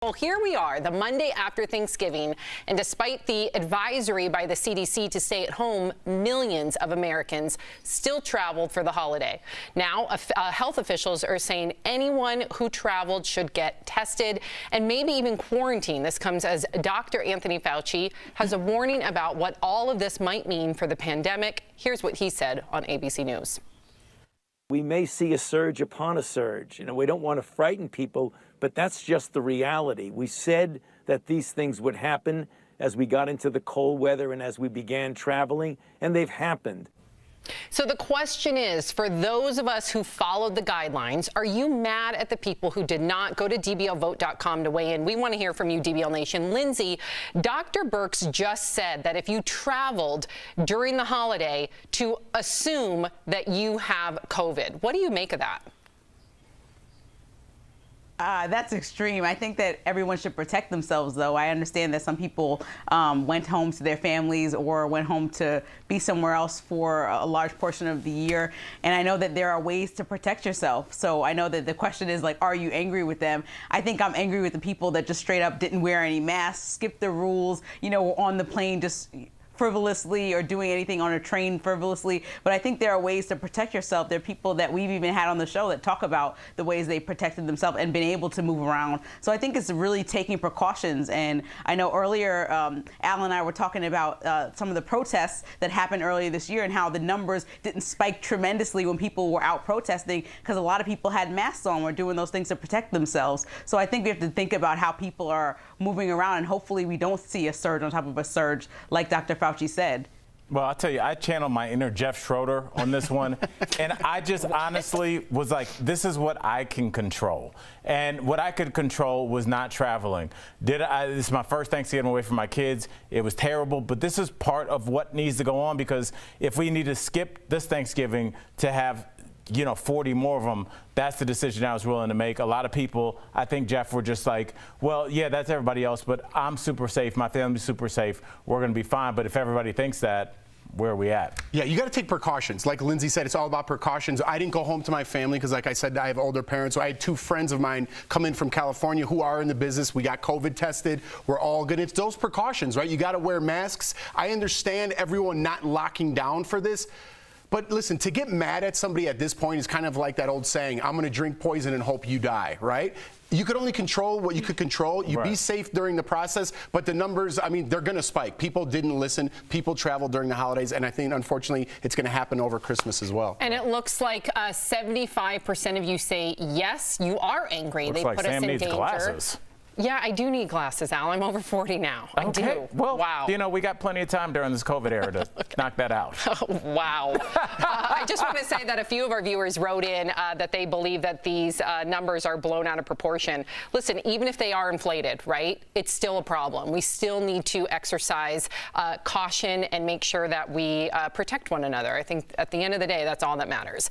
Well, here we are, the Monday after Thanksgiving, and despite the advisory by the CDC to stay at home, millions of Americans still traveled for the holiday. Now, health officials are saying anyone who traveled should get tested and maybe even quarantined. This comes as Dr. Anthony Fauci has a warning about what all of this might mean for the pandemic. Here's what he said on ABC News. We may see a surge upon a surge. We don't want to frighten people, but that's just the reality. We said that these things would happen as we got into the cold weather and as we began traveling, and they've happened. So the question is, for those of us who followed the guidelines, are you mad at the people who did not? Go to dblvote.com to weigh in. We want to hear from you, DBL Nation. Lindsay, Dr. Birx just said that if you traveled during the holiday, to assume that you have COVID. What do you make of that? That's extreme. I think that everyone should protect themselves, though. I understand that some people went home to their families or went home to be somewhere else for a large portion of the year. And I know that there are ways to protect yourself. So I know that the question is, like, are you angry with them? I think I'm angry with the people that just straight up didn't wear any masks, skipped the rules, were on the plane just frivolously or doing anything on a train frivolously. But I think there are ways to protect yourself. There are people that we've even had on the show that talk about the ways they protected themselves and been able to move around. So I think it's really taking precautions. And I know earlier, Al and I were talking about some of the protests that happened earlier this year and how the numbers didn't spike tremendously when people were out protesting because a lot of people had masks on, were doing those things to protect themselves. So I think we have to think about how people are moving around, and hopefully we don't see a surge on top of a surge like Dr. Fauci said. Well, I'll tell you, I channeled my inner Jeff Schroeder on this one, and I just honestly was like, this is what I can control. And what I could control was not traveling. This is my first Thanksgiving away from my kids. It was terrible, but this is part of what needs to go on, because if we need to skip this Thanksgiving to have 40 more of them, that's the decision I was willing to make. A lot of people, I think, Jeff, were just like, well, yeah, that's everybody else, but I'm super safe. My family's super safe. We're going to be fine. But if everybody thinks that, where are we at? Yeah, you got to take precautions. Like Lindsay said, it's all about precautions. I didn't go home to my family because, like I said, I have older parents. So I had two friends of mine come in from California who are in the business. We got COVID tested. We're all good. It's those precautions, right? You got to wear masks. I understand everyone not locking down for this. But listen, to get mad at somebody at this point is kind of like that old saying, I'm going to drink poison and hope you die, right? You could only control what you could control. You be safe during the process, but the numbers, I mean, they're going to spike. People didn't listen. People traveled during the holidays, and I think, unfortunately, it's going to happen over Christmas as well. And it looks like 75% of you say, yes, you are angry. Looks they like put Sam us in needs danger. Glasses. Yeah, I do need glasses, Al. I'm over 40 now. I do. Well, wow. We got plenty of time during this COVID era to knock that out. Wow. I just want to say that a few of our viewers wrote in that they believe that these numbers are blown out of proportion. Listen, even if they are inflated, right, it's still a problem. We still need to exercise caution and make sure that we protect one another. I think at the end of the day, that's all that matters.